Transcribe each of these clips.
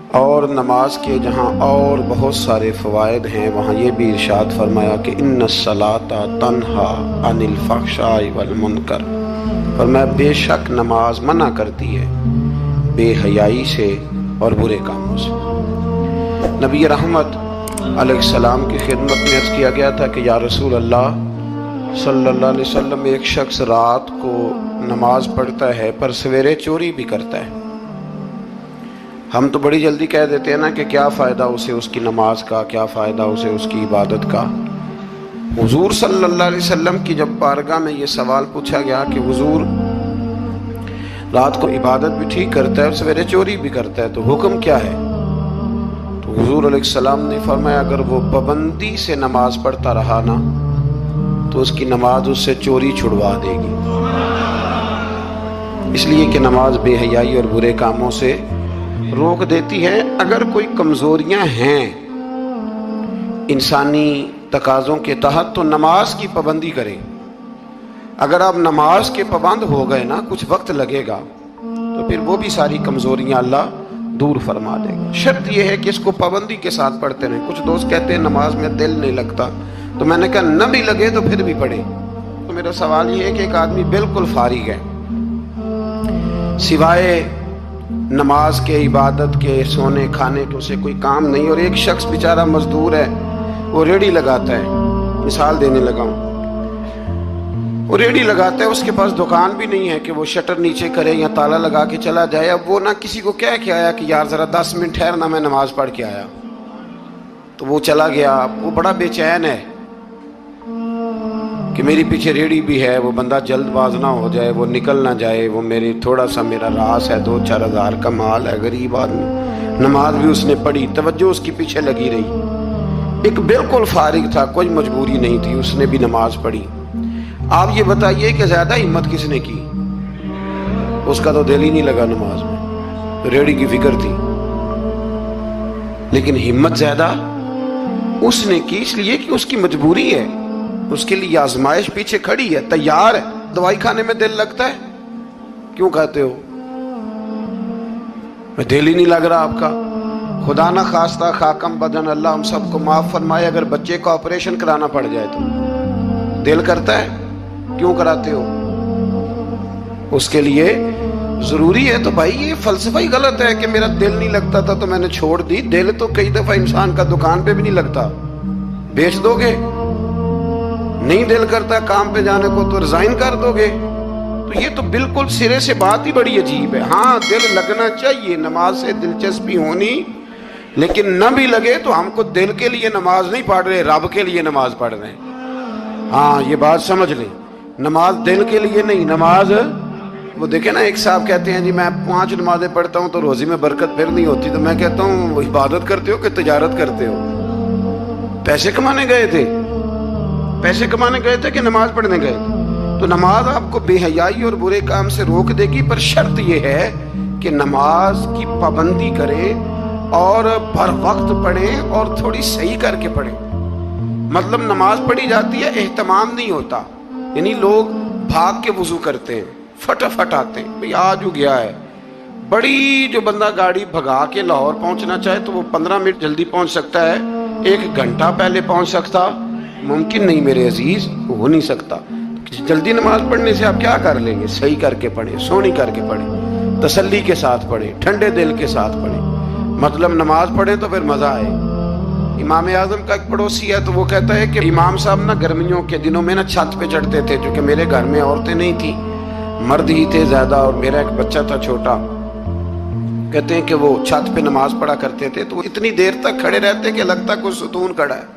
اور نماز کے جہاں اور بہت سارے فوائد ہیں وہاں یہ بھی ارشاد فرمایا کہ ان الصلاۃ تنہا عن الفحشاء والمنکر، فرمایا بے شک نماز منع کرتی ہے بے حیائی سے اور برے کاموں سے۔ نبی رحمت علیہ السلام کی خدمت میں عرض کیا گیا تھا کہ یا رسول اللہ صلی اللہ علیہ وسلم، ایک شخص رات کو نماز پڑھتا ہے پر سویرے چوری بھی کرتا ہے۔ ہم تو بڑی جلدی کہہ دیتے ہیں نا کہ کیا فائدہ اسے اس کی نماز کا، کیا فائدہ اسے اس کی عبادت کا۔ حضور صلی اللہ علیہ وسلم کی جب بارگاہ میں یہ سوال پوچھا گیا کہ حضور رات کو عبادت بھی ٹھیک کرتا ہے اور سویرے چوری بھی کرتا ہے، تو حکم کیا ہے؟ تو حضور علیہ السلام نے فرمایا اگر وہ پابندی سے نماز پڑھتا رہا نا تو اس کی نماز اس سے چوری چھڑوا دے گی، اس لیے کہ نماز بے حیائی اور برے کاموں سے روک دیتی ہے۔ اگر کوئی کمزوریاں ہیں انسانی تقاضوں کے تحت تو نماز کی پابندی کریں۔ اگر آپ نماز کے پابند ہو گئے نا، کچھ وقت لگے گا تو پھر وہ بھی ساری کمزوریاں اللہ دور فرما دے گا۔ شرط یہ ہے کہ اس کو پابندی کے ساتھ پڑھتے رہیں۔ کچھ دوست کہتے ہیں نماز میں دل نہیں لگتا، تو میں نے کہا نہ بھی لگے تو پھر بھی پڑھیں۔ تو میرا سوال یہ ہے کہ ایک آدمی بالکل فارغ ہے، سوائے نماز کے، عبادت کے، سونے کھانے کے اسے کوئی کام نہیں، اور ایک شخص بیچارہ مزدور ہے، وہ ریڑھی لگاتا ہے، مثال دینے لگا ہوں، وہ ریڑھی لگاتا ہے، اس کے پاس دکان بھی نہیں ہے کہ وہ شٹر نیچے کرے یا تالا لگا کے چلا جائے۔ اب وہ نہ کسی کو کہہ کے آیا کہ یار ذرا 10 منٹ ٹھہرنا، میں نماز پڑھ کے آیا، تو وہ چلا گیا۔ وہ بڑا بے چین ہے کہ میری پیچھے ریڑھی بھی ہے، وہ بندہ جلد باز نہ ہو جائے، وہ نکل نہ جائے، وہ میری تھوڑا سا میرا راس ہے، 2-4 ہزار کا مال ہے، غریب آدمی۔ نماز بھی اس نے پڑھی، توجہ اس کی پیچھے لگی رہی۔ ایک بالکل فارغ تھا، کوئی مجبوری نہیں تھی، اس نے بھی نماز پڑھی۔ آپ یہ بتائیے کہ زیادہ ہمت کس نے کی؟ اس کا تو دل ہی نہیں لگا نماز میں، ریڑھی کی فکر تھی، لیکن ہمت زیادہ اس نے کی، اس لیے کہ اس کی مجبوری ہے، اس کے لیے آزمائش پیچھے کھڑی ہے، تیار ہے۔ دوائی کھانے میں دل لگتا ہے؟ کیوں کہتے ہو دل ہی نہیں لگ رہا آپ کا؟ خدا نہ خواستہ خاکم بدن، اللہ ہم سب کو معاف فرمائے، اگر بچے کا آپریشن کرانا پڑ جائے تو دل کرتا ہے؟ کیوں کراتے ہو؟ اس کے لیے ضروری ہے۔ تو بھائی یہ فلسفہ ہی غلط ہے کہ میرا دل نہیں لگتا تھا تو میں نے چھوڑ دی۔ دل تو کئی دفعہ انسان کا دکان پہ بھی نہیں لگتا، بیچ دو گے؟ نہیں دل کرتا کام پہ جانے کو تو ریزائن کر دو گے؟ تو یہ تو بالکل سرے سے بات ہی بڑی عجیب ہے۔ ہاں دل لگنا چاہیے، نماز سے دلچسپی ہونی، لیکن نہ بھی لگے تو ہم کو دل کے لیے نماز نہیں پڑھ رہے، رب کے لیے نماز پڑھ رہے ہیں۔ ہاں یہ بات سمجھ لیں، نماز دل کے لیے نہیں، نماز وہ دیکھیں نا، ایک صاحب کہتے ہیں جی میں 5 نمازیں پڑھتا ہوں تو روزی میں برکت پھر نہیں ہوتی، تو میں کہتا ہوں وہ عبادت کرتے ہو کہ تجارت کرتے ہو؟ پیسے کمانے گئے تھے؟ پیسے کمانے گئے تھے کہ نماز پڑھنے گئے تھے؟ تو نماز آپ کو بے حیائی اور برے کام سے روک دے گی، پر شرط یہ ہے کہ نماز کی پابندی کریں اور بر وقت پڑھیں اور تھوڑی صحیح کر کے پڑھیں۔ مطلب نماز پڑھی جاتی ہے، اہتمام نہیں ہوتا، یعنی لوگ بھاگ کے وضو کرتے ہیں، فٹافٹ آتے ہیں، بھئی آج ہو گیا ہے۔ بڑی جو بندہ گاڑی بھگا کے لاہور پہنچنا چاہے تو وہ 15 منٹ جلدی پہنچ سکتا ہے، 1 گھنٹہ پہلے پہنچ سکتا؟ ممکن نہیں میرے عزیز، ہو نہیں سکتا۔ جلدی نماز پڑھنے سے آپ کیا کر لیں گے؟ صحیح کر کے پڑھیں، سونی کر کے پڑھیں، تسلی کے ساتھ پڑھیں، ٹھنڈے دل کے ساتھ پڑھیں۔ مطلب نماز پڑھیں تو پھر مزہ آئے۔ امام اعظم کا ایک پڑوسی ہے تو وہ کہتا ہے کہ امام صاحب نا گرمیوں کے دنوں میں نا چھت پہ چڑھتے تھے، کیونکہ میرے گھر میں عورتیں نہیں تھیں، مرد ہی تھے زیادہ، اور میرا ایک بچہ تھا چھوٹا۔ کہتے ہیں کہ وہ چھت پہ نماز پڑھا کرتے تھے تو وہ اتنی دیر تک کھڑے رہتے کہ لگتا کوئی ستون کھڑا ہے،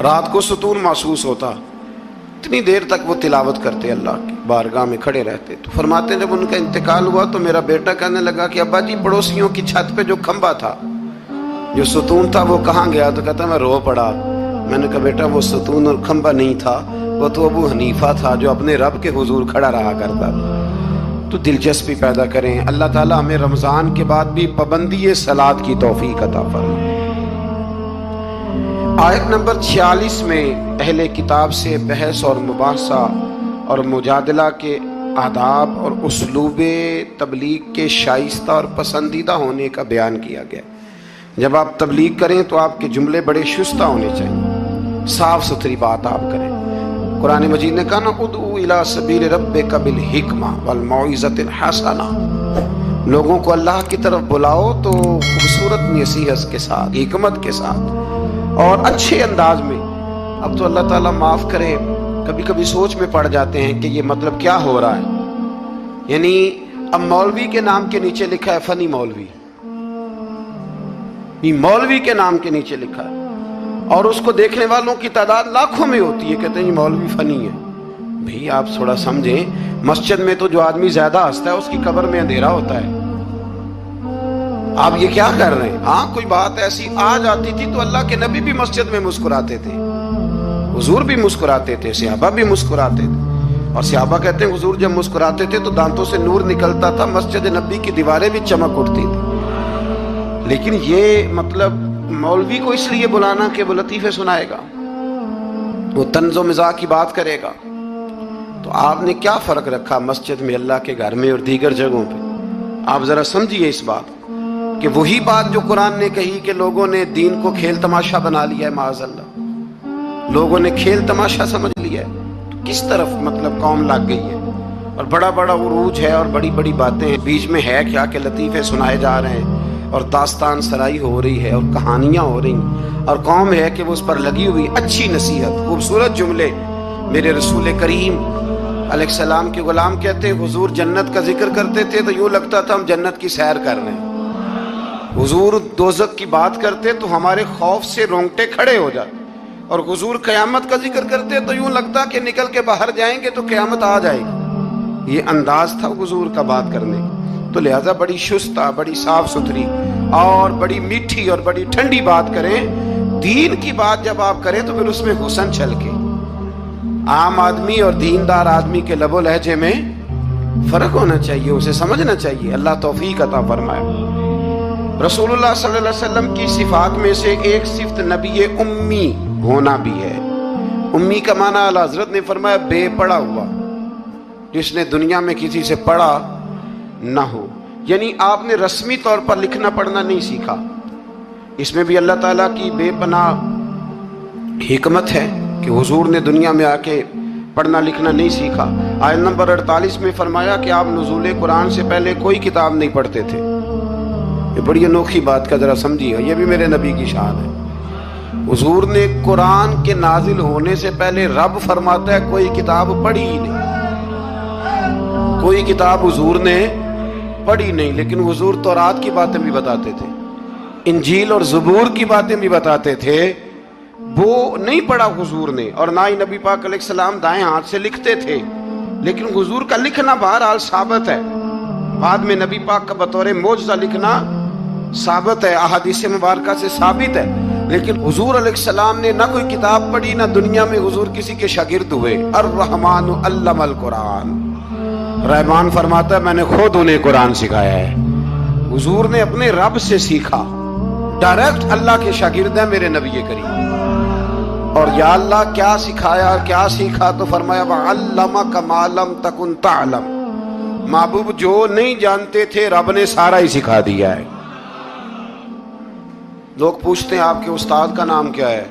رات کو ستون محسوس ہوتا، اتنی دیر تک وہ تلاوت کرتے، اللہ کی بارگاہ میں کھڑے رہتے۔ تو فرماتے ہیں جب ان کا انتقال ہوا تو میرا بیٹا کہنے لگا کہ ابا جی پڑوسیوں کی چھت پہ جو کھمبا تھا، جو ستون تھا، وہ کہاں گیا؟ تو کہتا میں رو پڑا۔ میں نے کہا بیٹا وہ ستون اور کھمبا نہیں تھا، وہ تو ابو حنیفہ تھا جو اپنے رب کے حضور کھڑا رہا کرتا تھا۔ تو دلچسپی پیدا کریں۔ اللہ تعالیٰ ہمیں رمضان کے بعد بھی پابندی صلاۃ کی توفیق عطا فرمائے۔ آیت نمبر 46 میں اہل کتاب سے بحث اور مباحثہ اور مجادلہ کے آداب اور اسلوب تبلیغ کے شائستہ اور پسندیدہ ہونے کا بیان کیا گیا. جب آپ تبلیغ کریں تو آپ کے جملے بڑے شستہ ہونے چاہیے، صاف ستھری بات آپ کریں. قرآن مجید نے کہا نا ادعو الی سبیل ربک بالحکمہ والموعظۃ الحسنہ، لوگوں کو اللہ کی طرف بلاؤ تو خوبصورت نصیحت کے ساتھ، حکمت کے ساتھ اور اچھے انداز میں. اب تو اللہ تعالیٰ معاف کرے، کبھی کبھی سوچ میں پڑ جاتے ہیں کہ یہ مطلب کیا ہو رہا ہے. یعنی اب مولوی کے نام کے نیچے لکھا ہے فنی مولوی، یہ مولوی کے نام کے نیچے لکھا ہے اور اس کو دیکھنے والوں کی تعداد لاکھوں میں ہوتی ہے، کہتے ہیں یہ مولوی فنی ہے. بھئی آپ تھوڑا سمجھیں، مسجد میں تو جو آدمی زیادہ ہنستا ہے اس کی قبر میں اندھیرا ہوتا ہے. آپ یہ کیا کر رہے ہیں؟ ہاں کوئی بات ایسی آ جاتی تھی تو اللہ کے نبی بھی مسجد میں مسکراتے تھے، حضور بھی مسکراتے تھے، صحابہ بھی مسکراتے تھے. اور صحابہ کہتے ہیں حضور جب مسکراتے تھے تو دانتوں سے نور نکلتا تھا، مسجد نبی کی دیواریں بھی چمک اٹھتی تھی. لیکن یہ مطلب مولوی کو اس لیے بلانا کہ وہ لطیفے سنائے گا، وہ طنز و مزاح کی بات کرے گا. تو آپ نے کیا فرق رکھا مسجد میں، اللہ کے گھر میں اور دیگر جگہوں پہ؟ آپ ذرا سمجھیے اس بات کہ وہی بات جو قرآن نے کہی کہ لوگوں نے دین کو کھیل تماشا بنا لیا ہے، معاذ اللہ لوگوں نے کھیل تماشا سمجھ لیا ہے، تو کس طرف مطلب قوم لگ گئی ہے اور بڑا بڑا عروج ہے اور بڑی بڑی باتیں ہیں. بیچ میں ہے کیا کہ لطیفے سنائے جا رہے ہیں اور داستان سرائی ہو رہی ہے اور کہانیاں ہو رہی ہیں، اور قوم ہے کہ وہ اس پر لگی ہوئی اچھی نصیحت، خوبصورت جملے. میرے رسول کریم علیہ السلام کے غلام کہتے ہیں حضور جنت کا ذکر کرتے تھے تو یوں لگتا تھا ہم جنت کی سیر کر رہے ہیں. حضور دوزخ کی بات کرتے تو ہمارے خوف سے رونگٹے کھڑے ہو جاتے، اور حضور قیامت کا ذکر کرتے تو یوں لگتا کہ نکل کے باہر جائیں گے تو قیامت آ جائے گی. یہ انداز تھا حضور کا بات کرنے کا. تو لہذا بڑی شستہ، بڑی صاف ستھری اور بڑی میٹھی اور بڑی ٹھنڈی بات کریں. دین کی بات جب آپ کریں تو پھر اس میں حسن چھلکے. عام آدمی اور دیندار آدمی کے لب و لہجے میں فرق ہونا چاہیے، اسے سمجھنا چاہیے. اللہ توفیق عطا فرمائے. رسول اللہ صلی اللہ علیہ وسلم کی صفات میں سے ایک صفت نبی امی ہونا بھی ہے. امی کا معنی اعلیٰ حضرت نے فرمایا بے پڑھا ہوا، جس نے دنیا میں کسی سے پڑھا نہ ہو. یعنی آپ نے رسمی طور پر لکھنا پڑھنا نہیں سیکھا. اس میں بھی اللہ تعالیٰ کی بے پناہ حکمت ہے کہ حضور نے دنیا میں آ کے پڑھنا لکھنا نہیں سیکھا. آیت نمبر 48 میں فرمایا کہ آپ نزول قرآن سے پہلے کوئی کتاب نہیں پڑھتے تھے. یہ بڑی انوکھی بات کا ذرا سمجھیے، یہ بھی میرے نبی کی شان ہے. حضور نے قرآن کے نازل ہونے سے پہلے رب فرماتا ہے کوئی کتاب پڑھی ہی نہیں، کوئی کتاب حضور نے پڑھی نہیں. لیکن حضور تورات کی باتیں بھی بتاتے تھے، انجیل اور زبور کی باتیں بھی بتاتے تھے، وہ نہیں پڑھا حضور نے. اور نہ ہی نبی پاک علیہ السلام دائیں ہاتھ سے لکھتے تھے. لیکن حضور کا لکھنا بہرحال ثابت ہے. بعد میں نبی پاک کا بطور معجزہ لکھنا ثابت ہے، احادیث مبارکہ سے ثابت ہے. لیکن حضور علیہ السلام نے نہ کوئی کتاب پڑھی، نہ دنیا میں حضور کسی کے شاگرد ہوئے. الرحمن علم القرآن، رحمان فرماتا ہے میں نے خود انہیں قرآن سکھایا ہے. حضور نے اپنے رب سے سیکھا، ڈائریکٹ اللہ کے شاگرد ہیں میرے نبی کریم. اور یا اللہ کیا سکھایا اور کیا سیکھا؟ تو فرمایا وَعَلَّمَكَ مَا لَمْ تَكُنْ تَعْلَمْ، محبوب جو نہیں جانتے تھے رب نے سارا ہی سکھا دیا ہے. لوگ پوچھتے ہیں آپ کے استاد کا نام کیا ہے؟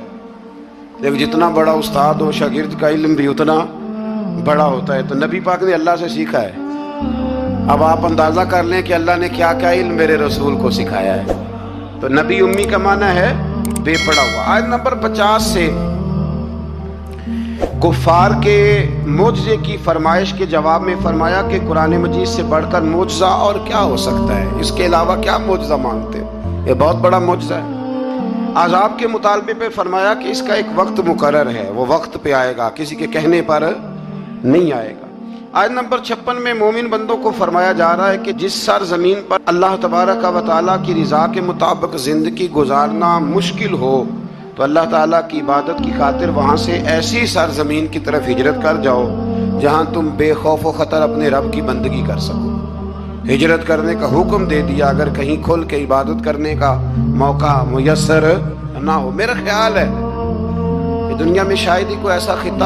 لیکن جتنا بڑا استاد ہو شاگرد کا علم بھی اتنا بڑا ہوتا ہے. تو نبی پاک نے اللہ سے سیکھا ہے. اب آپ اندازہ کر لیں کہ اللہ نے کیا کیا علم میرے رسول کو سکھایا ہے. تو نبی امی کا معنی ہے بے پڑھا ہوا. آیت نمبر 50 سے کفار کے معجزے کی فرمائش کے جواب میں فرمایا کہ قرآن مجید سے بڑھ کر معجزہ اور کیا ہو سکتا ہے، اس کے علاوہ کیا معجزہ مانگتے ہیں، یہ بہت بڑا معجزہ ہے. عذاب کے مطالبے پہ فرمایا کہ اس کا ایک وقت مقرر ہے، وہ وقت پہ آئے گا، کسی کے کہنے پر نہیں آئے گا. آیت نمبر 56 میں مومن بندوں کو فرمایا جا رہا ہے کہ جس سرزمین پر اللہ تبارک و تعالیٰ کی رضا کے مطابق زندگی گزارنا مشکل ہو تو اللہ تعالیٰ کی عبادت کی خاطر وہاں سے ایسی سرزمین کی طرف ہجرت کر جاؤ جہاں تم بے خوف و خطر اپنے رب کی بندگی کر سکو. ہجرت کرنے کا حکم دے دیا اگر کہیں کھل کے عبادت کرنے کا موقع میسر نہ ہو. میرا خیال ہے کہ دنیا میں شاید ہی کوئی ایسا خطہ